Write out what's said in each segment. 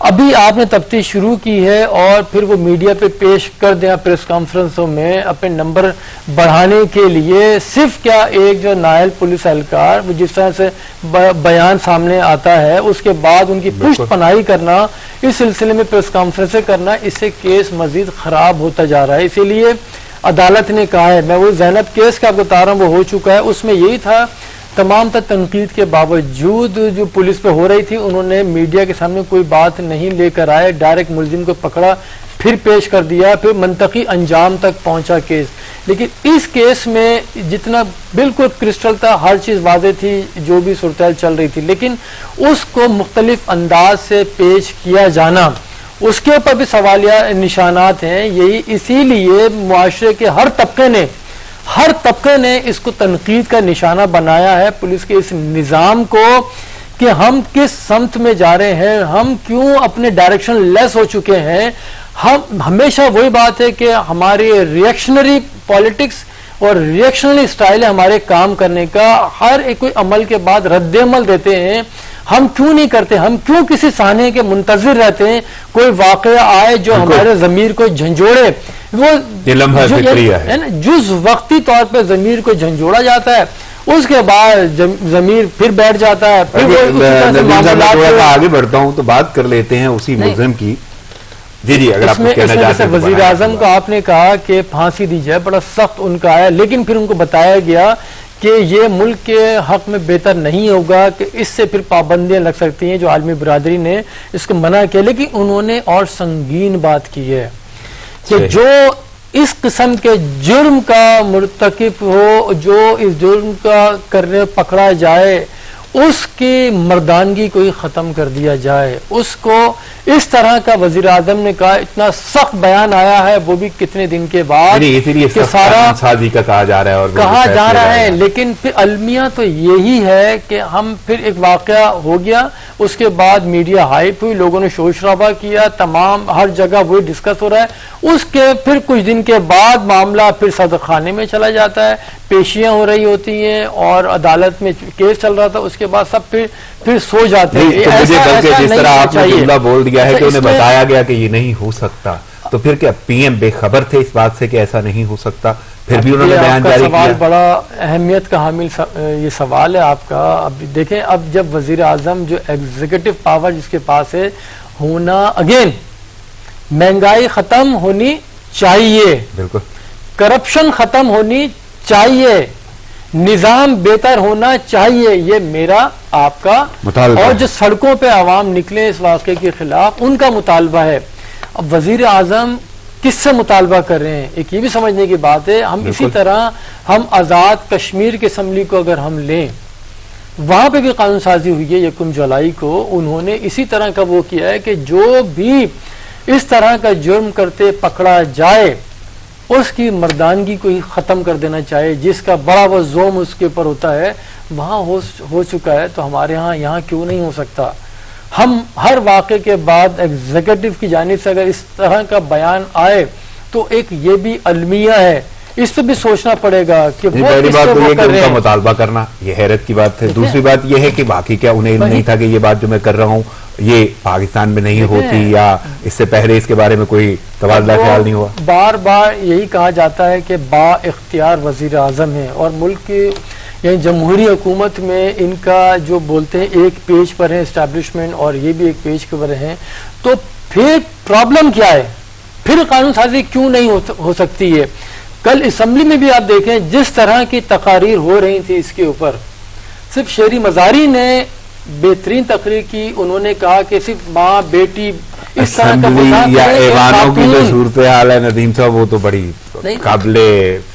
ابھی آپ نے تفتیش شروع کی ہے اور پھر وہ میڈیا پہ پیش کر دیں پریس کانفرنسوں میں اپنے نمبر بڑھانے کے لیے. صرف کیا ایک جو نائل پولیس اہلکار وہ جس طرح سے بیان سامنے آتا ہے اس کے بعد ان کی پشت پناہی کرنا, اس سلسلے میں پریس کانفرنسیں کرنا, اس سے کیس مزید خراب ہوتا جا رہا ہے. اسی لیے عدالت نے کہا ہے, میں وہ زینب کیس کا آپ کو بتا رہا ہوں وہ ہو چکا ہے, اس میں یہی تھا تمام تر تنقید کے باوجود جو پولیس پہ ہو رہی تھی انہوں نے میڈیا کے سامنے کوئی بات نہیں لے کر آئے, ڈائریکٹ ملزم کو پکڑا, پھر پیش کر دیا, پھر منطقی انجام تک پہنچا کیس. لیکن اس کیس میں جتنا بالکل کرسٹل تھا, ہر چیز واضح تھی, جو بھی صورتحال چل رہی تھی, لیکن اس کو مختلف انداز سے پیش کیا جانا, اس کے اوپر بھی سوالیہ نشانات ہیں. یہی اسی لیے معاشرے کے ہر طبقے نے اس کو تنقید کا نشانہ بنایا ہے پولیس کے اس نظام کو, کہ ہم کس سمت میں جا رہے ہیں, ہم کیوں اپنے ڈائریکشن لیس ہو چکے ہیں. ہم ہمیشہ وہی بات ہے کہ ہماری ریئیکشنری پالیٹکس اور ریئیکشنری سٹائل ہے ہمارے کام کرنے کا, ہر ایک کوئی عمل کے بعد رد عمل دیتے ہیں. ہم کیوں نہیں کرتے, ہم کیوں کسی سانحے کے منتظر رہتے ہیں کوئی واقعہ آئے جو ہمارے ضمیر کو جھنجھوڑے. وہ جز وقتی طور پہ ضمیر کو جھنجھوڑا جاتا ہے, اس کے بعد ضمیر پھر بیٹھ جاتا ہے. آگے بڑھتا ہوں تو بات کر لیتے ہیں اسی ملزم کی. جی اگر آپ کہنا چاہتے ہیں. وزیر اعظم کو آپ نے کہا کہ پھانسی دی جائے, بڑا سخت ان کا آیا, لیکن پھر ان کو بتایا گیا کہ یہ ملک کے حق میں بہتر نہیں ہوگا, کہ اس سے پھر پابندیاں لگ سکتی ہیں, جو عالمی برادری نے اس کو منع کیا. لیکن انہوں نے اور سنگین بات کی ہے کہ جو اس قسم کے جرم کا مرتکب ہو, جو اس جرم کا کرنے پکڑا جائے, اس کی مردانگی کو ہی ختم کر دیا جائے. اس کو اس طرح کا وزیر اعظم نے کہا, اتنا سخت بیان آیا ہے وہ بھی کتنے دن کے بعد کہ سارا سازی کا کہا جا رہا ہے اور کہا جا رہا ہے. لیکن پھر المیہ تو یہی ہے کہ ہم پھر ایک واقعہ ہو گیا, اس کے بعد میڈیا ہائپ ہوئی, لوگوں نے شور شرابہ کیا, تمام ہر جگہ وہی ڈسکس ہو رہا ہے. اس کے پھر کچھ دن کے بعد معاملہ پھر صدر خانے میں چلا جاتا ہے, پیشیاں ہو رہی ہوتی ہیں اور عدالت میں کیس چل رہا تھا, اس کے بعد سب پھر سو جاتے ہیں. جس طرح آپ نے جملہ بول دیا ہے کہ انہیں بتایا گیا کہ یہ نہیں ہو سکتا, تو پھر کیا پی ایم بے خبر تھے اس بات سے کہ ایسا نہیں ہو سکتا, پھر بھی انہوں نے بیان جاری کیا؟ سوال بڑا اہمیت کا حامل یہ سوال ہے آپ کا. اب دیکھیں, اب جب وزیر اعظم جو ایگزیکٹو پاور جس کے پاس ہے ہونا, اگین مہنگائی ختم ہونی چاہیے, بالکل کرپشن ختم ہونی چاہیے, نظام بہتر ہونا چاہیے, یہ میرا آپ کا مطالبہ, اور جو سڑکوں پہ عوام نکلے اس واقعے کے خلاف ان کا مطالبہ ہے. اب وزیر اعظم کس سے مطالبہ کر رہے ہیں, ایک یہ بھی سمجھنے کی بات ہے. ہم اسی طرح ہم آزاد کشمیر کی اسمبلی کو اگر ہم لیں, وہاں پہ بھی قانون سازی ہوئی ہے 1 جولائی کو. انہوں نے اسی طرح کا وہ کیا ہے کہ جو بھی اس طرح کا جرم کرتے پکڑا جائے اس کی مردانگی کو ہی ختم کر دینا چاہیے, جس کا بڑا وہ زوم اس کے اوپر ہوتا ہے. وہاں ہو چکا ہے تو ہمارے یہاں کیوں نہیں ہو سکتا. ہم ہر واقعے کے بعد ایگزیکٹو کی جانب سے اگر اس طرح کا بیان آئے تو ایک یہ بھی المیہ ہے, اس پہ بھی سوچنا پڑے گا کہ وہ پہلی بات تو یہ کہ ان کا مطالبہ کرنا یہ حیرت کی بات ہے. دوسری بات یہ ہے کہ باقی کیا انہیں علم نہیں تھا کہ یہ بات جو میں کر رہا ہوں یہ پاکستان میں نہیں ہوتی, یا اس سے پہلے اس کے بارے میں کوئی تبادلہ خیال نہیں ہوا؟ بار بار یہی کہا جاتا ہے کہ با اختیار وزیر اعظم ہے, اور ملک کی یعنی جمہوری حکومت میں ان کا جو بولتے ہیں ایک پیج پر ہے اسٹیبلشمنٹ, اور یہ بھی ایک پیج پر ہیں. تو پھر پرابلم کیا ہے, پھر قانون سازی کیوں نہیں ہو سکتی ہے؟ کل اسمبلی میں بھی آپ دیکھیں جس طرح کی تقاریر ہو رہی تھی اس کے اوپر, صرف شہری مزاری نے بہترین تقریر کی. انہوں نے کہا کہ صرف ماں بیٹی اس طرح کا یا ایوانوں کی جو صورتحال ہے ندیم صاحب, وہ تو بڑی قابل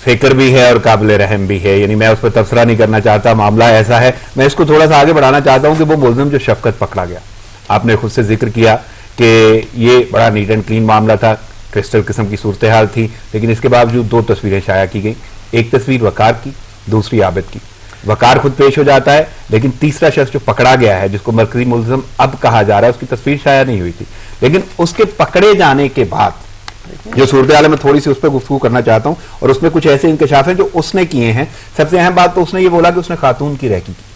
فکر بھی ہے اور قابل رحم بھی ہے. یعنی میں اس پر تبصرہ نہیں کرنا چاہتا, معاملہ ایسا ہے. میں اس کو تھوڑا سا آگے بڑھانا چاہتا ہوں کہ وہ ملزم جو شفقت پکڑا گیا, آپ نے خود سے ذکر کیا کہ یہ بڑا نیٹ اینڈ کلین معاملہ تھا, کرسٹل قسم کی صورتحال تھی, لیکن اس کے باوجود 2 تصویریں شائع کی گئیں. ایک تصویر وقار کی, دوسری عابد کی. وقار خود پیش ہو جاتا ہے, لیکن تیسرا شخص جو پکڑا گیا ہے جس کو مرکزی ملزم اب کہا جا رہا ہے, اس کی تصویر شائع نہیں ہوئی تھی. لیکن اس کے پکڑے جانے کے بعد جو صورتحال ہے, میں تھوڑی سی اس پہ گفتگو کرنا چاہتا ہوں, اور اس میں کچھ ایسے انکشاف ہیں جو اس نے کیے ہیں. سب سے اہم بات تو اس نے یہ بولا کہ اس نے خاتون کی ریکی کی.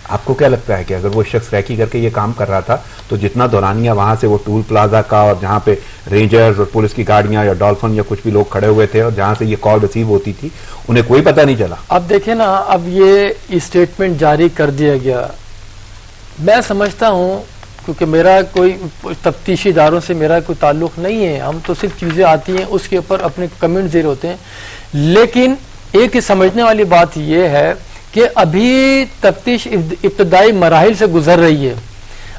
آپ کو کیا لگتا ہے کہ اگر وہ شخص ریکی کر کے یہ کام کر رہا تھا تو جتنا دورانیہ وہاں سے وہ ٹول پلازا کا اور جہاں پہ رینجرز اور پولیس کی گاڑیاں یا ڈالفن یا کچھ بھی لوگ کھڑے ہوئے تھے اور جہاں سے یہ کال ریسیو ہوتی تھی انہیں کوئی پتہ نہیں چلا؟ اب دیکھیں نا، اب یہ اسٹیٹمنٹ جاری کر دیا گیا. میں سمجھتا ہوں کیونکہ میرا کوئی تفتیشی اداروں سے میرا کوئی تعلق نہیں ہے، ہم تو صرف چیزیں آتی ہیں اس کے اوپر اپنے کمنٹ زیر ہوتے ہیں، لیکن ایک سمجھنے والی بات یہ ہے کہ ابھی تفتیش ابتدائی مراحل سے گزر رہی ہے،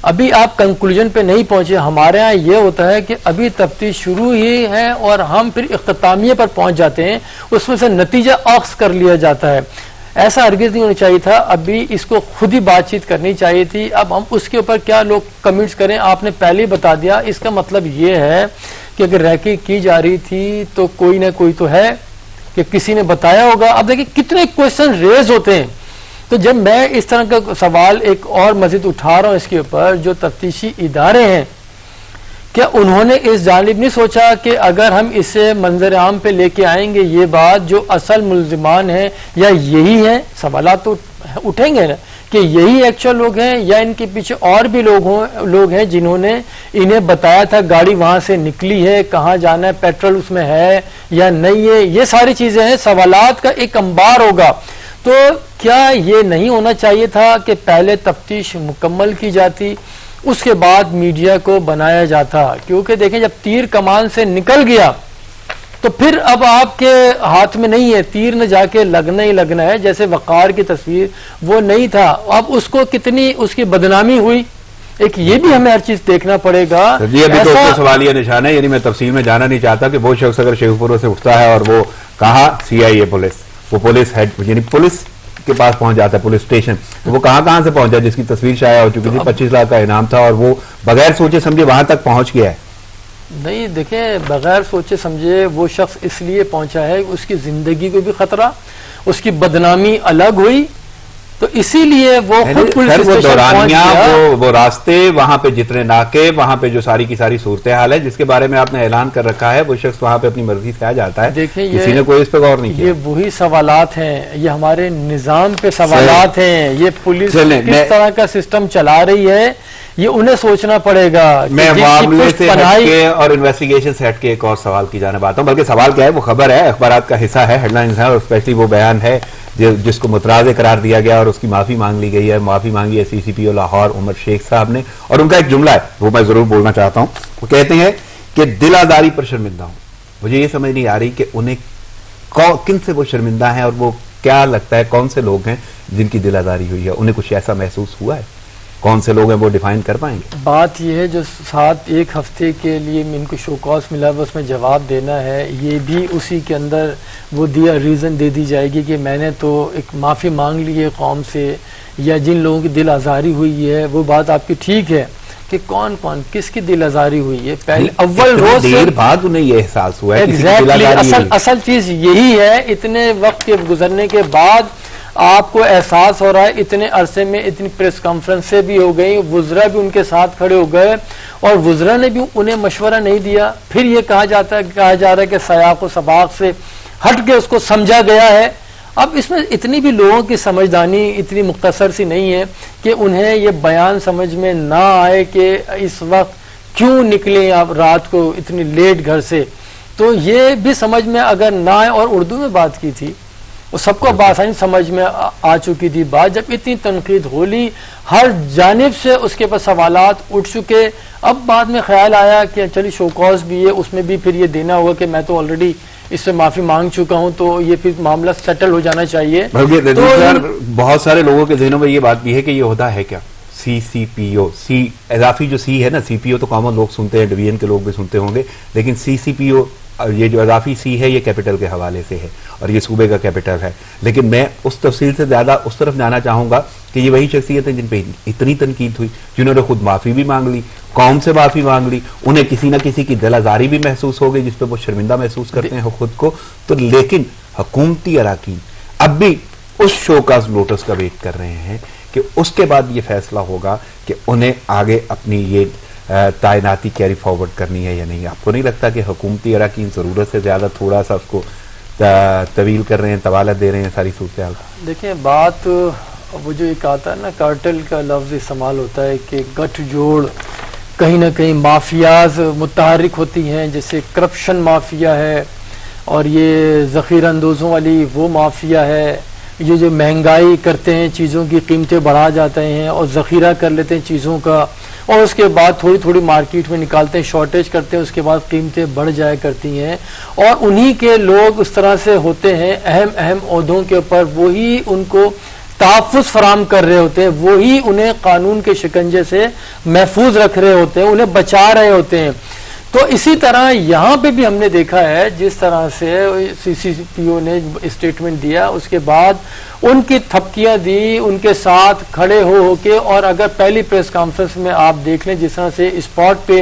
ابھی آپ کنکلوژن پہ نہیں پہنچے. ہمارے ہاں یہ ہوتا ہے کہ ابھی تفتیش شروع ہی ہے اور ہم پھر اختتامیہ پر پہنچ جاتے ہیں، اس میں سے نتیجہ اخذ کر لیا جاتا ہے. ایسا ہرگز نہیں ہونا چاہیے تھا، ابھی اس کو خود ہی بات چیت کرنی چاہیے تھی. اب ہم اس کے اوپر کیا لوگ کمنٹس کریں، آپ نے پہلے ہی بتا دیا. اس کا مطلب یہ ہے کہ اگر ریکی کی جا رہی تھی تو کوئی نہ کوئی تو ہے کہ کسی نے بتایا ہوگا. اب دیکھیں کتنے کوشچن ریز ہوتے ہیں. تو جب میں اس طرح کا سوال ایک اور مزید اٹھا رہا ہوں اس کے اوپر، جو تفتیشی ادارے ہیں کیا انہوں نے اس جانب نہیں سوچا کہ اگر ہم اسے منظر عام پہ لے کے آئیں گے یہ بات، جو اصل ملزمان ہیں یا یہی ہیں؟ سوالات تو اٹھیں گے نا کہ یہی ایکچوئل لوگ ہیں یا ان کے پیچھے اور بھی لوگ ہیں جنہوں نے انہیں بتایا تھا گاڑی وہاں سے نکلی ہے، کہاں جانا ہے، پیٹرول اس میں ہے یا نہیں ہے. یہ ساری چیزیں ہیں، سوالات کا ایک انبار ہوگا. تو کیا یہ نہیں ہونا چاہیے تھا کہ پہلے تفتیش مکمل کی جاتی، اس کے بعد میڈیا کو بنایا جاتا؟ کیونکہ دیکھیں جب تیر کمان سے نکل گیا تو پھر اب آپ کے ہاتھ میں نہیں ہے، تیر نہ جا کے لگنا ہی لگنا ہے. جیسے وقار کی تصویر وہ نہیں تھا، اب اس کو کتنی اس کی بدنامی ہوئی، ایک یہ بھی ہمیں ہر چیز دیکھنا پڑے گا. جی ابھی تو سوالیہ نشان ہے، یعنی میں تفصیل میں جانا نہیں چاہتا کہ وہ شخص اگر شیخ پورہ سے اٹھتا ہے اور وہ کہاں CIA پولیس، وہ پولیس ہیڈ یعنی پولیس کے پاس پہنچ جاتا ہے، پولیس اسٹیشن، وہ کہاں سے پہنچا جس کی تصویر شائع ہو چکی تھی، 25 لاکھ کا انعام تھا اور وہ بغیر سوچے سمجھے وہاں تک پہنچ گیا ہے. نہیں دیکھیں، بغیر سوچے سمجھے وہ شخص اس لیے پہنچا ہے اس کی زندگی کو بھی خطرہ، اس کی بدنامی الگ ہوئی، تو اسی لیے وہ خود پولیس اسٹیشن پہنچ گیا. وہ راستے، وہاں پہ جتنے ناکے، وہاں پہ جو ساری کی ساری صورتحال ہے جس کے بارے میں آپ نے اعلان کر رکھا ہے، وہ شخص وہاں پہ اپنی مرضی سے آ جاتا ہے. دیکھیں کسی نے کوئی اس پہ غور نہیں کیا. یہ وہی سوالات ہیں، یہ ہمارے نظام پہ سوالات ہیں، یہ پولیس کس طرح کا سسٹم چلا رہی ہے یہ انہیں سوچنا پڑے گا. میں معاملے سے ہٹ کے اور انویسٹیگیشن سے ہٹ کے ایک اور سوال کی جانب آتا ہوں، بلکہ سوال کیا ہے، وہ خبر ہے، اخبارات کا حصہ ہے، ہیڈ لائنز ہیں، اور اسپیشلی وہ بیان ہے جس کو متنازع قرار دیا گیا اور اس کی معافی مانگ لی گئی ہے. معافی مانگی ہے CCPO لاہور عمر شیخ صاحب نے، اور ان کا ایک جملہ ہے وہ میں ضرور بولنا چاہتا ہوں. وہ کہتے ہیں کہ دل آزاری پر شرمندہ ہوں. مجھے یہ سمجھ نہیں آ رہی کہ انہیں کن سے وہ شرمندہ ہیں، اور وہ کیا لگتا ہے کون سے لوگ ہیں جن کی دل آزاری ہوئی ہے؟ انہیں کچھ ایسا محسوس ہوا ہے؟ کون سے لوگ ہیں وہ ڈیفائن کر پائیں گے؟ بات یہ ہے جو ایک ہفتے کے لیے ان کو شو کاز ملا ہے اس میں جواب دینا ہے، یہ بھی اسی کے اندر وہ ریزن دے دی جائے گی کہ میں نے تو ایک معافی مانگ لی ہے قوم سے، یا جن لوگوں کی دل آزاری ہوئی ہے. وہ بات آپ کی ٹھیک ہے کہ کون کس کی دل آزاری ہوئی ہے، پہلے اول روز سے دیر بعد انہیں یہ احساس ہوا ہے. اصل چیز یہی ہے، اتنے وقت کے گزرنے کے بعد آپ کو احساس ہو رہا ہے. اتنے عرصے میں اتنی پریس کانفرنسیں بھی ہو گئی، وزراء بھی ان کے ساتھ کھڑے ہو گئے اور وزراء نے بھی انہیں مشورہ نہیں دیا. پھر یہ کہا جا رہا ہے کہ سیاق و سباق سے ہٹ کے اس کو سمجھا گیا ہے. اب اس میں اتنی بھی لوگوں کی سمجھدانی اتنی مختصر سی نہیں ہے کہ انہیں یہ بیان سمجھ میں نہ آئے کہ اس وقت کیوں نکلے آپ رات کو اتنی لیٹ گھر سے. تو یہ بھی سمجھ میں اگر نہ آئے، اور اردو میں بات کی تھی وہ سب کو بآسانی سمجھ میں آ چکی تھی بات. جب اتنی تنقید ہو لی ہر جانب سے، اس کے پاس سوالات اٹھ چکے، اب بعد میں خیال آیا کہ چلی شو کاز بھی ہے، اس میں بھی پھر یہ دینا ہوگا کہ میں تو آلریڈی اس سے معافی مانگ چکا ہوں، تو یہ پھر معاملہ سیٹل ہو جانا چاہیے. بہت سارے لوگوں کے ذہنوں میں یہ بات بھی ہے کہ یہ ہوتا ہے کیا CCPO، اضافی جو سی ہے نا، CPO تو کامن لوگ سنتے ہیں، ڈویژن کے لوگ بھی سنتے ہوں گے، لیکن CCPO یہ جو اضافی سی ہے یہ کیپٹل کے حوالے سے ہے اور یہ صوبے کا کیپٹل ہے. لیکن میں اس تفصیل سے زیادہ اس طرف جانا چاہوں گا کہ یہ وہی شخصیت ہیں جن پہ اتنی تنقید ہوئی، جنہوں نے خود معافی بھی مانگ لی، قوم سے معافی مانگ لی، انہیں کسی نہ کسی کی دل آزاری بھی محسوس ہو گئی جس پہ وہ شرمندہ محسوس کرتے ہیں خود کو. تو لیکن حکومتی اراکین اب بھی اس شو کاز نوٹس کا ویٹ کر رہے ہیں کہ اس کے بعد یہ فیصلہ ہوگا کہ انہیں آگے اپنی یہ تعیناتی کیری فارورڈ کرنی ہے یا نہیں. آپ کو نہیں لگتا کہ حکومتی اراکین ضرورت سے زیادہ تھوڑا سا اس کو طویل کر رہے ہیں، طوالت دے رہے ہیں ساری صورتحال؟ دیکھیں بات وہ جو ایک آتا ہے نا کارٹل کا لفظ استعمال ہوتا ہے کہ گٹھ جوڑ کہیں نہ کہیں مافیاز متحرک ہوتی ہیں، جیسے کرپشن مافیا ہے اور یہ ذخیرہ اندوزوں والی وہ مافیا ہے، یہ جو مہنگائی کرتے ہیں چیزوں کی قیمتیں بڑھا جاتے ہیں اور ذخیرہ کر لیتے ہیں چیزوں کا اور اس کے بعد تھوڑی تھوڑی مارکیٹ میں نکالتے ہیں، شارٹیج کرتے ہیں، اس کے بعد قیمتیں بڑھ جایا کرتی ہیں اور انہی کے لوگ اس طرح سے ہوتے ہیں اہم اہم عہدوں کے اوپر، وہی ان کو تحفظ فراہم کر رہے ہوتے ہیں، وہی انہیں قانون کے شکنجے سے محفوظ رکھ رہے ہوتے ہیں، انہیں بچا رہے ہوتے ہیں۔ تو اسی طرح یہاں پہ بھی ہم نے دیکھا ہے جس طرح سے سی سی پی او نے اسٹیٹمنٹ دیا، اس کے بعد ان کی تھپکیاں دی ان کے ساتھ کھڑے ہو کے، اور اگر پہلی پریس کانفرنس میں آپ دیکھ لیں جس طرح سے اسپاٹ پہ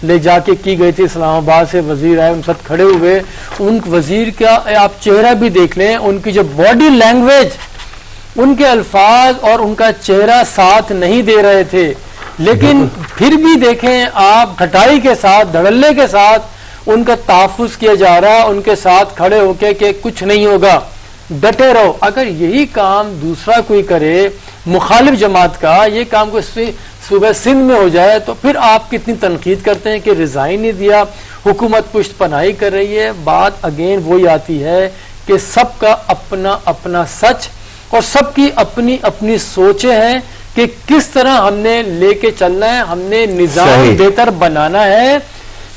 لے جا کے کی گئی تھی، اسلام آباد سے وزیر آئے ان ساتھ کھڑے ہوئے، ان وزیر کا آپ چہرہ بھی دیکھ لیں، ان کی جو باڈی لینگویج، ان کے الفاظ اور ان کا چہرہ ساتھ نہیں دے رہے تھے، لیکن پھر بھی دیکھیں آپ کھٹائی کے ساتھ دھڑلے کے ساتھ ان کا تحفظ کیا جا رہا ہے، ان کے ساتھ کھڑے ہو کے کہ کچھ نہیں ہوگا، ڈٹے رہو۔ اگر یہی کام دوسرا کوئی کرے مخالف جماعت کا، یہ کام کوئی صوبہ سندھ میں ہو جائے تو پھر آپ کتنی تنقید کرتے ہیں کہ ریزائن نہیں دیا، حکومت پشت پناہی کر رہی ہے۔ بات اگین وہی آتی ہے کہ سب کا اپنا اپنا سچ اور سب کی اپنی اپنی سوچیں ہیں کہ کس طرح ہم نے لے کے چلنا ہے، ہم نے نظام بہتر بنانا ہے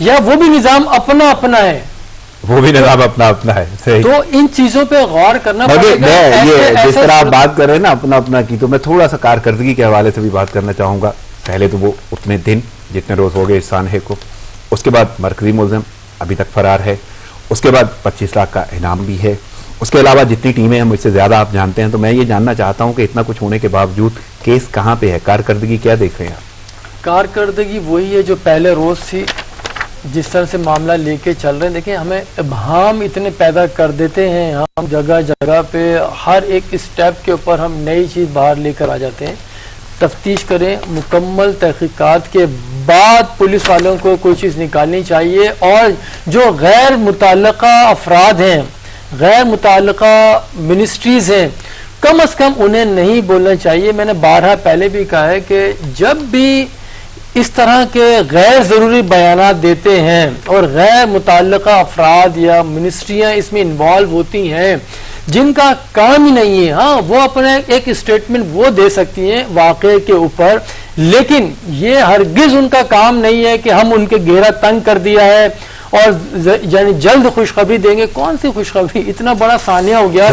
یا وہ بھی نظام اپنا اپنا ہے، وہ بھی نظام اپنا اپنا ہے۔ صحیح۔ تو ان چیزوں پہ غور کرنا پڑے گا۔ یہ جس طرح آپ بات کر رہے ہیں نا اپنا اپنا کی، تو میں تھوڑا سا کارکردگی کے حوالے سے بھی بات کرنا چاہوں گا۔ پہلے تو وہ اتنے دن جتنے روز ہو گئے اس سانحے کو، اس کے بعد مرکزی ملزم ابھی تک فرار ہے، اس کے بعد 25 لاکھ کا انعام بھی ہے، اس کے علاوہ جتنی ٹیمیں ہیں مجھ سے زیادہ آپ جانتے ہیں، تو میں یہ جاننا چاہتا ہوں کہ اتنا کچھ ہونے کے باوجود کیس کہاں پہ ہے، کارکردگی کیا دیکھ رہے ہیں آپ؟ کارکردگی وہی ہے جو پہلے روز تھی، جس طرح سے معاملہ لے کے چل رہے ہیں۔ دیکھیں ہمیں ابہام اتنے پیدا کر دیتے ہیں، ہم جگہ جگہ پہ ہر ایک اسٹیپ کے اوپر ہم نئی چیز باہر لے کر آ جاتے ہیں۔ تفتیش کریں، مکمل تحقیقات کے بعد پولیس والوں کو کوئی چیز نکالنی چاہیے، اور جو غیر متعلقہ افراد ہیں، غیر متعلقہ منسٹریز ہیں، کم از کم انہیں نہیں بولنا چاہیے۔ میں نے بارہا پہلے بھی کہا ہے کہ جب بھی اس طرح کے غیر ضروری بیانات دیتے ہیں اور غیر متعلقہ افراد یا منسٹریاں اس میں انوالو ہوتی ہیں جن کا کام ہی نہیں ہے، ہاں وہ اپنے ایک اسٹیٹمنٹ وہ دے سکتی ہیں واقعے کے اوپر، لیکن یہ ہرگز ان کا کام نہیں ہے کہ ہم ان کے گھیرا تنگ کر دیا ہے اور یعنی جلد خوشخبری دیں گے۔ کون سی خوشخبری؟ اتنا بڑا سانحہ ہو گیا۔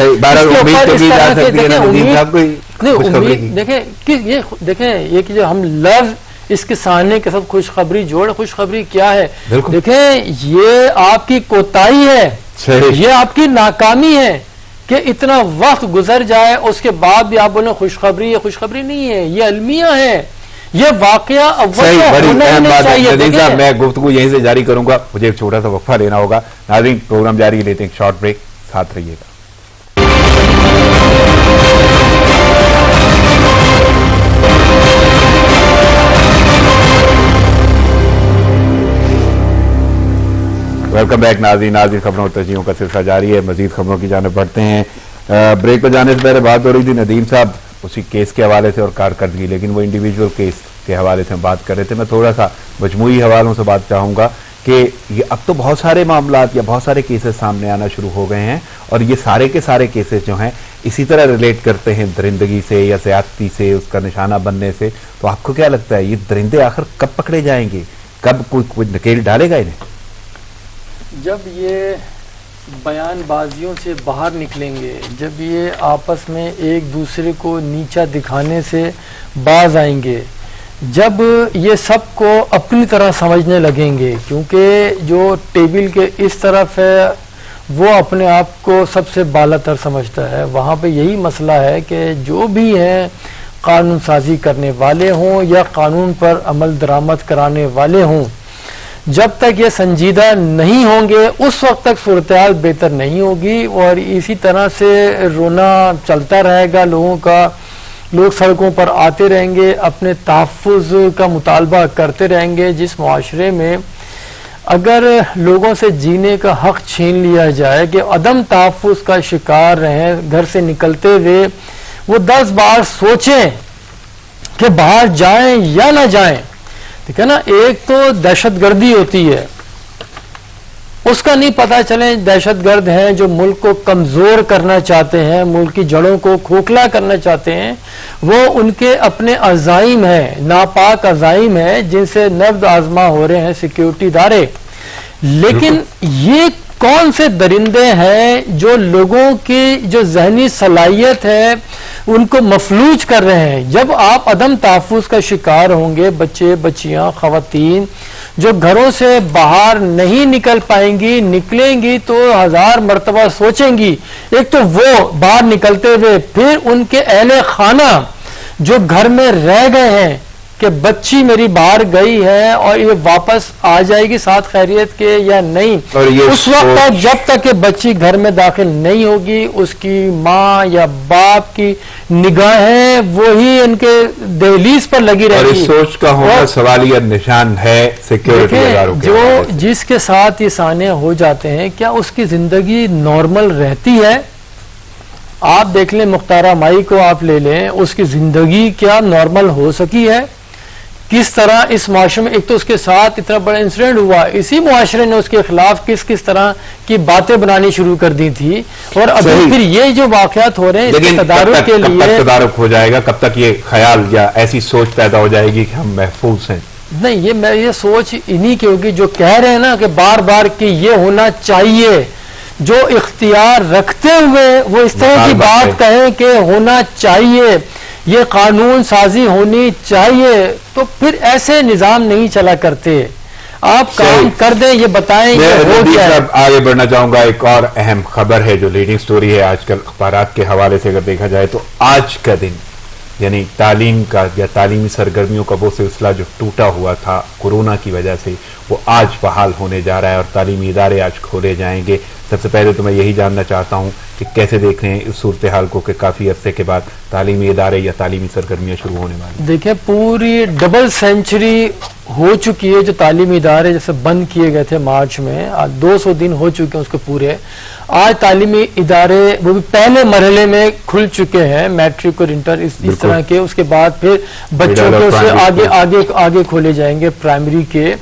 دیکھیں یہ کہ جو ہم لفظ اس کے سانحے کے ساتھ خوشخبری جوڑ، خوشخبری کیا ہے؟ دیکھیں یہ آپ کی کوتاہی ہے، یہ آپ کی ناکامی ہے کہ اتنا وقت گزر جائے اس کے بعد بھی آپ بولیں خوشخبری۔ یہ خوشخبری نہیں ہے، یہ المیہ ہے، یہ واقعہ میں گفتگو یہیں سے جاری کروں گا، مجھے ایک چھوٹا سا وقفہ لینا ہوگا۔ ناظرین پروگرام جاری لیتے ہیں، ایک شارٹ بریک، ساتھ رہیے گا۔ ویلکم بیک ناظرین خبروں اور تجزیوں کا سلسلہ جاری ہے، مزید خبروں کی جانب بڑھتے ہیں۔ بریک پہ جانے سے پہلے بات ہو رہی تھی ندیم صاحب اسی کیس کے حوالے سے اور کارکردگی، لیکن وہ انڈیویجول کیس کے حوالے سے ہم بات کر رہے تھے۔ میں تھوڑا سا مجموعی حوالوں سے بات چاہوں گا کہ یہ اب تو بہت سارے معاملات یا بہت سارے کیسز سامنے آنا شروع ہو گئے ہیں، اور یہ سارے کے سارے کیسز جو ہیں اسی طرح ریلیٹ کرتے ہیں درندگی سے یا زیادتی سے، اس کا نشانہ بننے سے۔ تو آپ کو کیا لگتا ہے یہ درندے آخر کب پکڑے جائیں گے، کب کوئی نکیل ڈالے گا انہیں؟ جب یہ بیان بازیوں سے باہر نکلیں گے، جب یہ آپس میں ایک دوسرے کو نیچا دکھانے سے باز آئیں گے، جب یہ سب کو اپنی طرح سمجھنے لگیں گے، کیونکہ جو ٹیبل کے اس طرف ہے وہ اپنے آپ کو سب سے بالا تر سمجھتا ہے، وہاں پہ یہی مسئلہ ہے کہ جو بھی ہیں قانون سازی کرنے والے ہوں یا قانون پر عمل درآمد کرانے والے ہوں، جب تک یہ سنجیدہ نہیں ہوں گے اس وقت تک صورتحال بہتر نہیں ہوگی، اور اسی طرح سے رونا چلتا رہے گا لوگوں کا۔ لوگ سڑکوں پر آتے رہیں گے، اپنے تحفظ کا مطالبہ کرتے رہیں گے۔ جس معاشرے میں اگر لوگوں سے جینے کا حق چھین لیا جائے کہ عدم تحفظ کا شکار رہیں، گھر سے نکلتے ہوئے وہ 10 بار سوچیں کہ باہر جائیں یا نہ جائیں. ٹھیک ہے نا. ایک تو دہشت گردی ہوتی ہے, اس کا نہیں پتہ چلے دہشت گرد ہیں جو ملک کو کمزور کرنا چاہتے ہیں, ملک کی جڑوں کو کھوکھلا کرنا چاہتے ہیں. وہ ان کے اپنے عزائم ہیں, ناپاک عزائم ہیں جن سے نبض آزما ہو رہے ہیں سیکیورٹی ادارے. لیکن یہ کون سے درندے ہیں جو لوگوں کی جو ذہنی صلاحیت ہے ان کو مفلوج کر رہے ہیں؟ جب آپ عدم تحفظ کا شکار ہوں گے, بچے بچیاں خواتین جو گھروں سے باہر نہیں نکل پائیں گی, نکلیں گی تو 1000 مرتبہ سوچیں گی. ایک تو وہ باہر نکلتے ہوئے, پھر ان کے اہل خانہ جو گھر میں رہ گئے ہیں کہ بچی میری باہر گئی ہے اور یہ واپس آ جائے گی ساتھ خیریت کے یا نہیں. اس وقت تک جب تک کہ بچی گھر میں داخل نہیں ہوگی, اس کی ماں یا باپ کی نگاہیں وہی ان کے دہلیز پر لگی رہے گی. اور اس سوچ کا ہونا سوالیہ نشان ہے سیکیورٹی اداروں کے. جو جس کے ساتھ یہ سانحے ہو جاتے ہیں, کیا اس کی زندگی نارمل رہتی ہے؟ آپ دیکھ لیں مختارہ مائی کو آپ لے لیں, اس کی زندگی کیا نارمل ہو سکی ہے؟ کس طرح اس معاشرے میں, ایک تو اس کے ساتھ اتنا بڑا انسیڈنٹ ہوا, اسی معاشرے نے اس کے خلاف کس طرح کی باتیں بنانی شروع کر دی تھی, اور ابھی پھر یہ جو واقعات ہو رہے ہیں اس کے تدارک کے لیے کب تک تدارک ہو جائے گا؟ کب تک یہ خیال یا ایسی سوچ پیدا ہو جائے گی کہ ہم محفوظ ہیں؟ نہیں, یہ سوچ انہی کی ہوگی جو کہہ رہے ہیں نا کہ بار بار کہ یہ ہونا چاہیے, جو اختیار رکھتے ہوئے وہ اس طرح کی بات کہیں کہ ہونا چاہیے, یہ قانون سازی ہونی چاہیے, تو پھر ایسے نظام نہیں چلا کرتے. آپ کام کر دیں, یہ بتائیں یہ ہو گیا ہے. آگے بڑھنا چاہوں گا. ایک اور اہم خبر ہے جو لیڈنگ سٹوری ہے آج کل اخبارات کے حوالے سے اگر دیکھا جائے تو, آج کا دن یعنی تعلیم کا یا تعلیمی سرگرمیوں کا وہ سلسلہ جو ٹوٹا ہوا تھا کورونا کی وجہ سے, وہ آج بحال ہونے جا رہا ہے اور تعلیمی ادارے آج کھولے جائیں گے. سب سے پہلے تو میں یہی جاننا چاہتا ہوں کہ کیسے دیکھ رہے ہیں اس صورتحال کو کہ کافی عرصے کے بعد تعلیمی ادارے یا تعلیمی سرگرمیاں شروع ہونے والی؟ دیکھیں, پوری ڈبل سینچری ہو چکی ہے جو تعلیمی ادارے جیسے بند کیے گئے تھے مارچ میں, 200 دن ہو چکے ہیں اس کو پورے. آج تعلیمی ادارے وہ بھی پہلے مرحلے میں کھل چکے ہیں, میٹرک اور انٹر اس طرح کے. اس کے بعد پھر بچوں کے سے آگے کھولے جائیں گے پرائمری کے.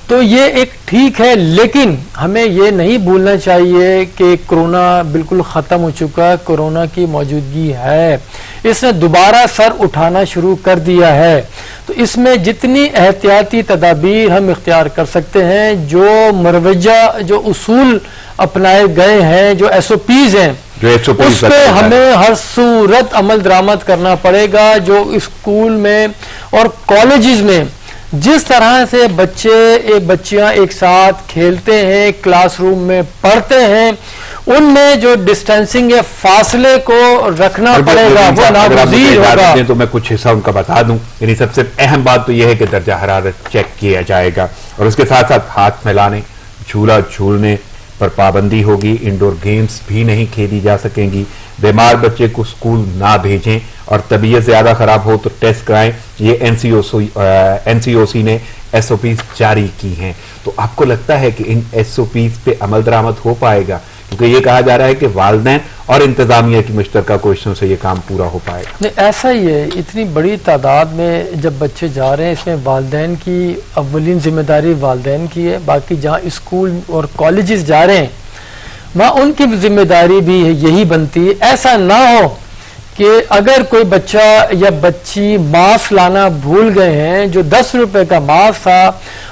تو یہ ایک ٹھیک ہے, لیکن ہمیں یہ نہیں بھولنا چاہیے کہ کرونا بالکل ختم ہو چکا ہے, کرونا کی موجودگی ہے, اس نے دوبارہ سر اٹھانا شروع کر دیا ہے. تو اس میں جتنی احتیاطی تدابیر ہم اختیار کر سکتے ہیں, جو مروجہ جو اصول اپنائے گئے ہیں, جو SOPs ہیں, اس پہ ہمیں ہر صورت عمل درآمد کرنا پڑے گا. جو اسکول میں اور کالجز میں جس طرح سے بچیاں ایک ساتھ کھیلتے ہیں, کلاس روم میں پڑھتے ہیں, ان میں جو ڈسٹینسنگ یا فاصلے کو رکھنا پڑے گا وہ ناگزیر ہوگا. تو میں کچھ حصہ ان کا بتا دوں. یعنی سب سے اہم بات تو یہ ہے کہ درجہ حرارت چیک کیا جائے گا, اور اس کے ساتھ ساتھ ہاتھ ملانے, جھولا جھولنے پر پابندی ہوگی. انڈور گیمز بھی نہیں کھیلی جا سکیں گی. بیمار بچے کو اسکول نہ بھیجیں, اور طبیعت زیادہ خراب ہو تو ٹیسٹ کرائیں. یہ NCOC نے SOPs جاری کی ہیں. تو آپ کو لگتا ہے کہ ان SOPs پہ عمل درآمد ہو پائے گا؟ کیونکہ یہ کہا جا رہا ہے کہ والدین اور انتظامیہ کی مشترکہ کوششوں سے یہ کام پورا ہو پائے گا. نہیں, ایسا ہی ہے. اتنی بڑی تعداد میں جب بچے جا رہے ہیں, اس میں والدین کی اولین ذمہ داری والدین کی ہے. باقی جہاں اسکول اور کالجز جا رہے ہیں وہاں ان کی ذمہ داری بھی یہی بنتی ہے. ایسا نہ ہو کہ اگر کوئی بچہ یا بچی ماسک لانا بھول گئے ہیں, جو 10 روپے کا ماسک تھا,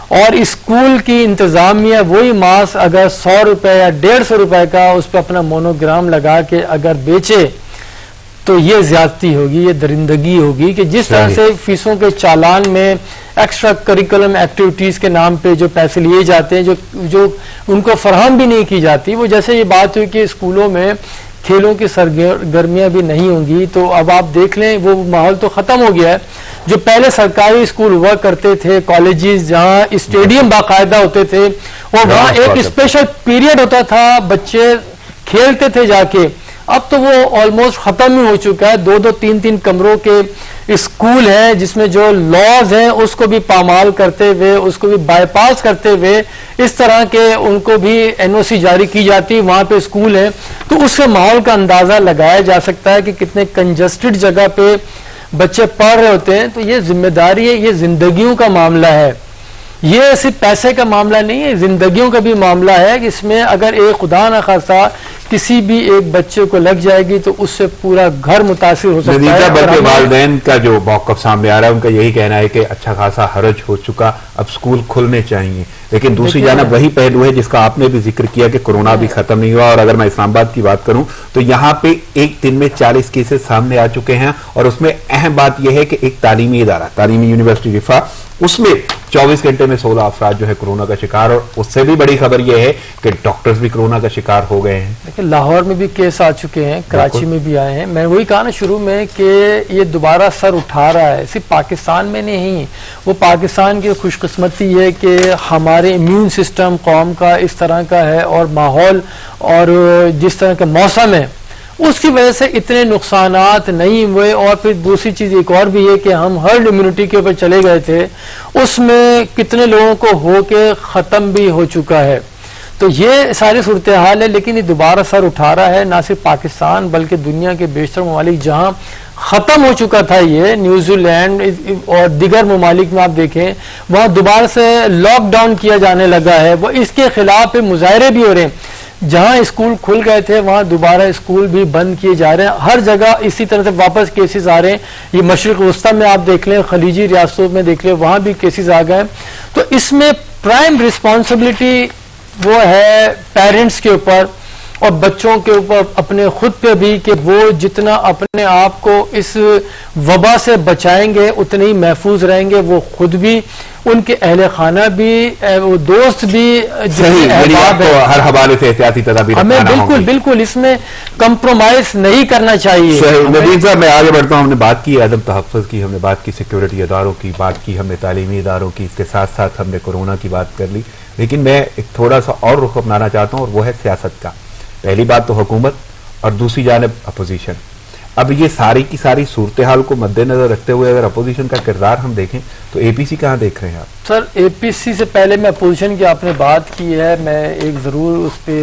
اور اسکول کی انتظامیہ وہی ماسک اگر 100 روپے یا 150 روپے کا اس پہ اپنا مونوگرام لگا کے اگر بیچے, تو یہ زیادتی ہوگی, یہ درندگی ہوگی. کہ جس طرح سے فیسوں کے چالان میں ایکسٹرا کریکولم ایکٹیویٹیز کے نام پہ جو پیسے لیے جاتے ہیں, جو ان کو فراہم بھی نہیں کی جاتی, وہ جیسے یہ بات ہوئی کہ اسکولوں میں کھیلوں کی سرگرمیاں بھی نہیں ہوں گی, تو اب آپ دیکھ لیں وہ ماحول تو ختم ہو گیا ہے. جو پہلے سرکاری اسکول ہوا کرتے تھے, کالجز جہاں اسٹیڈیم باقاعدہ ہوتے تھے, اور وہاں ایک اسپیشل پیریڈ ہوتا تھا, بچے کھیلتے تھے جا کے, اب تو وہ آلموسٹ ختم ہی ہو چکا ہے. 2-2 3-3 کمروں کے اسکول ہیں جس میں جو لاز ہیں اس کو بھی پامال کرتے ہوئے, اس کو بھی بائی پاس کرتے ہوئے اس طرح کے ان کو بھی NOC جاری کی جاتی, وہاں پہ اسکول ہیں. تو اس سے ماحول کا اندازہ لگایا جا سکتا ہے کہ کتنے کنجسٹڈ جگہ پہ بچے پڑھ رہے ہوتے ہیں. تو یہ ذمہ داری ہے, یہ زندگیوں کا معاملہ ہے, یہ صرف پیسے کا معاملہ نہیں ہے, زندگیوں کا بھی معاملہ ہے. کہ اس میں اگر ایک خدا نخواستہ کسی بھی ایک بچے کو لگ جائے گی تو اس سے پورا گھر متاثر ہو سکتا ہے. بلکہ والدین کا جو موقف سامنے آ رہا ہے ان کا یہی کہنا ہے کہ اچھا خاصا حرج ہو چکا, اب اسکول کھلنے چاہیے. لیکن دوسری جانب وہی پہلو ہے جس کا آپ نے بھی ذکر کیا کہ کورونا بھی ختم نہیں ہوا, اور اگر میں اسلام آباد کی بات کروں تو یہاں پہ ایک دن میں 40 کیسز سامنے آ چکے ہیں, اور اس میں اہم بات یہ ہے کہ ایک تعلیمی ادارہ, تعلیمی یونیورسٹی رفا, اس میں 24 گھنٹے میں 16 افراد جو ہے کورونا کا شکار, اور اس سے بھی بڑی خبر یہ ہے کہ ڈاکٹرز بھی کورونا کا شکار ہو گئے ہیں. دیکھیں لاہور میں بھی کیس آ چکے ہیں, کراچی میں بھی آئے ہیں. میں وہی کہا نا شروع میں کہ یہ دوبارہ سر اٹھا رہا ہے, صرف پاکستان میں نہیں. وہ پاکستان کی خوش قسمتی ہے کہ ہمارے امیون سسٹم قوم کا اس طرح کا ہے, اور ماحول اور جس طرح کا موسم ہے اس کی وجہ سے اتنے نقصانات نہیں ہوئے. اور پھر دوسری چیز ایک اور بھی ہے کہ ہم ہرڈ امیونٹی کے اوپر چلے گئے تھے, اس میں کتنے لوگوں کو ہو کے ختم بھی ہو چکا ہے. تو یہ ساری صورتحال ہے, لیکن یہ دوبارہ سر اٹھا رہا ہے, نہ صرف پاکستان بلکہ دنیا کے بیشتر ممالک جہاں ختم ہو چکا تھا یہ, نیوزی لینڈ اور دیگر ممالک میں آپ دیکھیں وہاں دوبارہ سے لاک ڈاؤن کیا جانے لگا ہے. وہ اس کے خلاف مظاہرے بھی ہو رہے ہیں. جہاں اسکول کھل گئے تھے وہاں دوبارہ اسکول بھی بند کیے جا رہے ہیں. ہر جگہ اسی طرح سے واپس کیسز آ رہے ہیں. یہ مشرق وسطی میں آپ دیکھ لیں, خلیجی ریاستوں میں دیکھ لیں, وہاں بھی کیسز آ گئے. تو اس میں پرائم رسپانسبلٹی وہ ہے پیرنٹس کے اوپر اور بچوں کے اوپر, اپنے خود پہ بھی, کہ وہ جتنا اپنے آپ کو اس وبا سے بچائیں گے اتنے ہی محفوظ رہیں گے. وہ خود بھی, ان کے اہل خانہ بھی, وہ دوست بھی, ہر حوالے سے احتیاطی تدابیر ہمیں بالکل اس میں کمپرومائز نہیں کرنا چاہیے. ندیم صاحب میں آگے بڑھتا ہوں. ہم نے بات کی عدم تحفظ کی, ہم نے بات کی سیکیورٹی اداروں کی, بات کی ہم نے تعلیمی اداروں کی, اس کے ساتھ ساتھ ہم نے کورونا کی بات کر لی. لیکن میں ایک تھوڑا سا اور رخ اپنانا چاہتا ہوں, اور وہ ہے سیاست کا. پہلی بات تو حکومت اور دوسری جانب اپوزیشن. اب یہ ساری کی ساری صورتحال کو مد نظر رکھتے ہوئے اگر اپوزیشن کا کردار ہم دیکھیں تو اے پی سی کہاں دیکھ رہے ہیں آپ؟ سر اے پی سی سے پہلے میں اپوزیشن کی آپ نے بات کی ہے, میں ایک ضرور اس پہ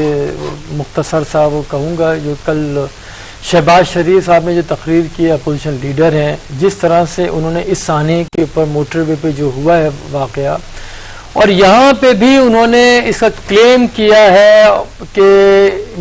مختصر سا وہ کہوں گا. جو کل شہباز شریف صاحب نے جو تقریر کی, اپوزیشن لیڈر ہیں, جس طرح سے انہوں نے اس سانحے کے اوپر موٹر وے پہ جو ہوا ہے واقعہ, اور یہاں پہ بھی انہوں نے اس کا کلیم کیا ہے کہ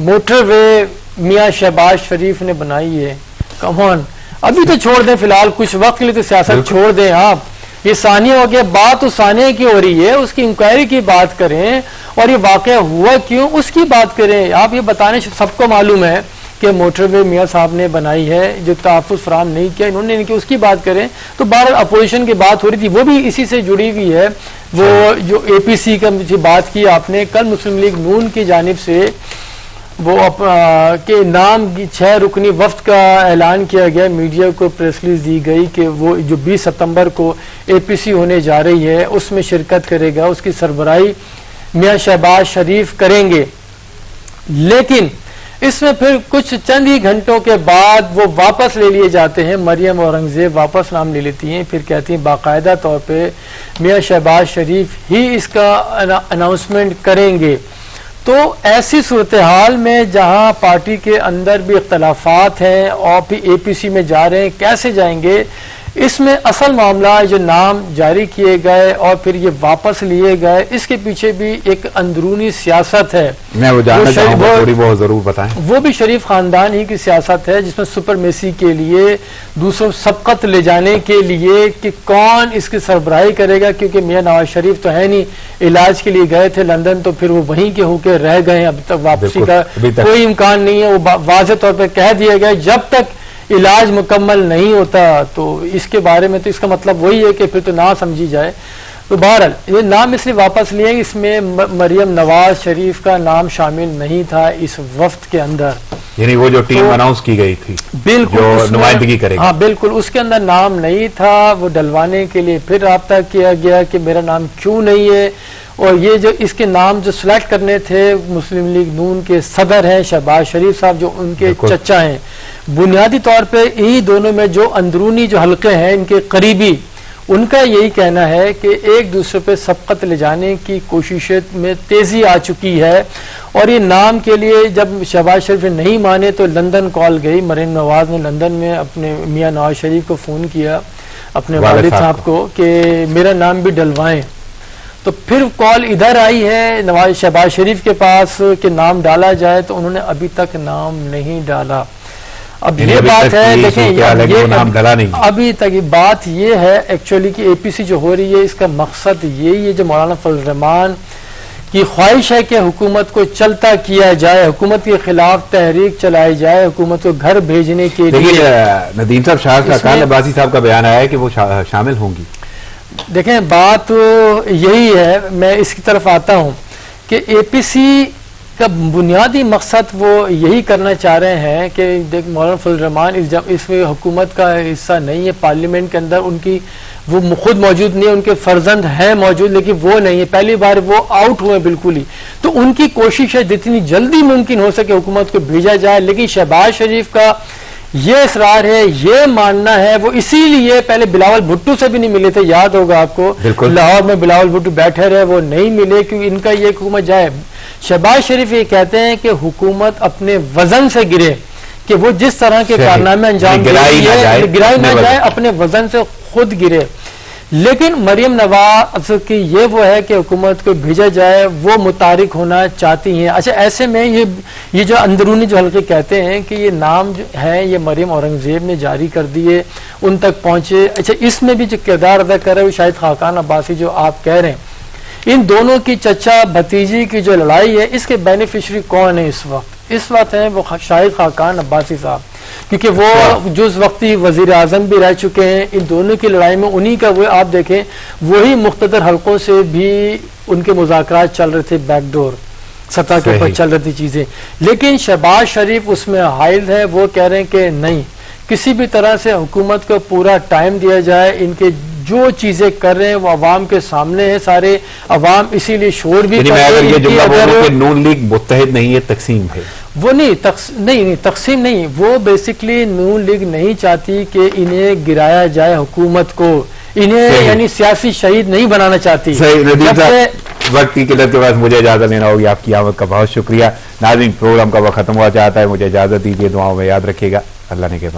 موٹر وے میاں شہباز شریف نے بنائی ہے. کم آن, ابھی تو چھوڑ دیں, فی الحال کچھ وقت کے لیے تو سیاست چھوڑ دیں آپ. یہ ثانیہ ہو گیا, بات تو ثانیہ کی ہو رہی ہے, اس کی انکوائری کی بات کریں, اور یہ واقعہ ہوا کیوں اس کی بات کریں. آپ یہ بتانے سب کو معلوم ہے کہ موٹر وے میاں صاحب نے بنائی ہے, جو تحفظ فراہم نہیں کیا انہوں نے نہیں کیا, اس کی بات کریں. تو بہرحال اپوزیشن کی بات ہو رہی تھی, وہ بھی اسی سے جڑی ہوئی ہے. وہ جو اے پی سی کا بات کی آپ نے, کل مسلم لیگ نون کی جانب سے وہ کے نام 6 رکنی وفد کا اعلان کیا گیا, میڈیا کو پریس ریلیز دی گئی کہ وہ جو 20 ستمبر کو اے پی سی ہونے جا رہی ہے اس میں شرکت کرے گا, اس کی سربراہی میاں شہباز شریف کریں گے. لیکن اس میں پھر کچھ چند ہی گھنٹوں کے بعد وہ واپس لے لیے جاتے ہیں. مریم اورنگزیب واپس نام لے لیتی ہیں, پھر کہتی ہیں باقاعدہ طور پہ میاں شہباز شریف ہی اس کا اناؤنسمنٹ کریں گے. تو ایسی صورتحال میں جہاں پارٹی کے اندر بھی اختلافات ہیں اور پھر اے پی سی میں جا رہے ہیں, کیسے جائیں گے, اس میں اصل معاملہ جو نام جاری کیے گئے اور پھر یہ واپس لیے گئے, اس کے پیچھے بھی ایک اندرونی سیاست ہے. میں وہ جاننا چاہوں گا, تھوڑی بہت ضرور بتائیں. وہ بھی شریف خاندان ہی کی سیاست ہے, جس میں سپرمیسی کے لیے, دوسروں سبقت لے جانے کے لیے کہ کون اس کی سربراہی کرے گا, کیونکہ میاں نواز شریف تو ہے نہیں, علاج کے لیے گئے تھے لندن, تو پھر وہ وہیں کے ہو کے رہ گئے ہیں, اب تک واپسی کا کوئی امکان نہیں ہے. وہ واضح طور پہ کہہ دیا گیا جب تک علاج مکمل نہیں ہوتا. تو اس کے بارے میں تو اس کا مطلب وہی ہے کہ پھر تو نہ سمجھی جائے. تو بہرحال یہ نام اس لیے واپس لیے, اس میں مریم نواز شریف کا نام شامل نہیں تھا اس وفد کے اندر, یعنی وہ جو ٹیم اناؤنس کی گئی تھی بالکل جو نمائندگی کرے گی. ہاں بالکل, اس کے اندر نام نہیں تھا. وہ ڈلوانے کے لیے پھر رابطہ کیا گیا کہ میرا نام کیوں نہیں ہے. اور یہ جو اس کے نام جو سلیکٹ کرنے تھے مسلم لیگ نون کے صدر ہیں شہباز شریف صاحب جو ان کے چچا ہیں، بنیادی طور پہ انہی دونوں میں جو اندرونی جو حلقے ہیں ان کے قریبی، ان کا یہی کہنا ہے کہ ایک دوسرے پہ سبقت لے جانے کی کوششیں میں تیزی آ چکی ہے، اور یہ نام کے لیے جب شہباز شریف نے نہیں مانے تو لندن کال گئی، مریم نواز نے لندن میں اپنے میاں نواز شریف کو فون کیا، اپنے والد صاحب کو، کہ میرا نام بھی ڈلوائیں. تو پھر کال ادھر آئی ہے شہباز شریف کے پاس کہ نام ڈالا جائے، تو انہوں نے ابھی تک نام نہیں ڈالا. اب یہ بات ہے، لیکن ابھی تک بات یہ ہے ایکچولی کہ اے پی سی جو ہو رہی ہے اس کا مقصد یہی ہے، جو مولانا فضل الرحمان کی خواہش ہے کہ حکومت کو چلتا کیا جائے، حکومت کے خلاف تحریک چلائی جائے، حکومت کو گھر بھیجنے کے لیے. ندیم صاحب، شاہد خاقان عباسی صاحب کا بیان آیا ہے کہ وہ شامل ہوں گی. دیکھیں بات یہی ہے، میں اس کی طرف آتا ہوں کہ اے پی سی کا بنیادی مقصد وہ یہی کرنا چاہ رہے ہیں کہ دیکھ مولانا فضل الرحمان اس میں حکومت کا حصہ نہیں ہے، پارلیمنٹ کے اندر ان کی وہ خود موجود نہیں ہے، ان کے فرزند ہیں موجود لیکن وہ نہیں ہے، پہلی بار وہ آؤٹ ہوئے بالکل ہی. تو ان کی کوشش ہے جتنی جلدی ممکن ہو سکے حکومت کو بھیجا جائے، لیکن شہباز شریف کا یہ اصرار ہے، یہ ماننا ہے، وہ اسی لیے پہلے بلاول بھٹو سے بھی نہیں ملے تھے، یاد ہوگا آپ کو، لاہور میں بلاول بھٹو بیٹھے رہے، وہ نہیں ملے کیونکہ ان کا یہ حکومت جائے. شہباز شریف یہ کہتے ہیں کہ حکومت اپنے وزن سے گرے، کہ وہ جس طرح کے کارنامے انجام گرائی نہ جائے، اپنے وزن سے خود گرے. لیکن مریم نواز کی یہ وہ ہے کہ حکومت کو بھیجا جائے، وہ متحرک ہونا چاہتی ہیں. اچھا ایسے میں یہ جو اندرونی جو حلقے کہتے ہیں کہ یہ نام جو ہے یہ مریم اورنگزیب نے جاری کر دیے، ان تک پہنچے. اچھا اس میں بھی جو کردار ادا کر رہے ہیں شاہد خاقان عباسی جو آپ کہہ رہے ہیں، ان دونوں کی چچا بھتیجی کی جو لڑائی ہے اس کے بینیفیشری کون ہے اس وقت ہیں وہ شاہد خاقان عباسی صاحب، کیونکہ وہ جز وقتی وزیر اعظم بھی رہ چکے ہیں. ان دونوں کی لڑائی میں انہی کا وہ آپ دیکھیں وہی مقتدر حلقوں سے بھی ان کے مذاکرات چل رہے تھے، بیک ڈور سطح کے اوپر چل رہی تھی چیزیں. لیکن شہباز شریف اس میں حائل ہے، وہ کہہ رہے ہیں کہ نہیں، کسی بھی طرح سے حکومت کو پورا ٹائم دیا جائے، ان کے جو چیزیں کر رہے ہیں وہ عوام کے سامنے ہے، سارے عوام اسی لیے شور بھی کر رہے ہیں. یہ جملہ بولوں کہ نون لیگ متحد نہیں ہے، تقسیم ہے، وہ نہیں تقسیم نہیں، وہ بیسکلی نون لیگ نہیں چاہتی کہ انہیں گرایا جائے، حکومت کو انہیں یعنی سیاسی شہید نہیں بنانا چاہتی. وقت کی قلت کے بعد مجھے اجازت لینا ہوگی. آپ کی آمد کا بہت شکریہ. ناظرین پروگرام کا وقت ختم ہوا چاہتا ہے، مجھے اجازت دیجیے، دعاؤں میں یاد رکھیے گا. اللہ نے کے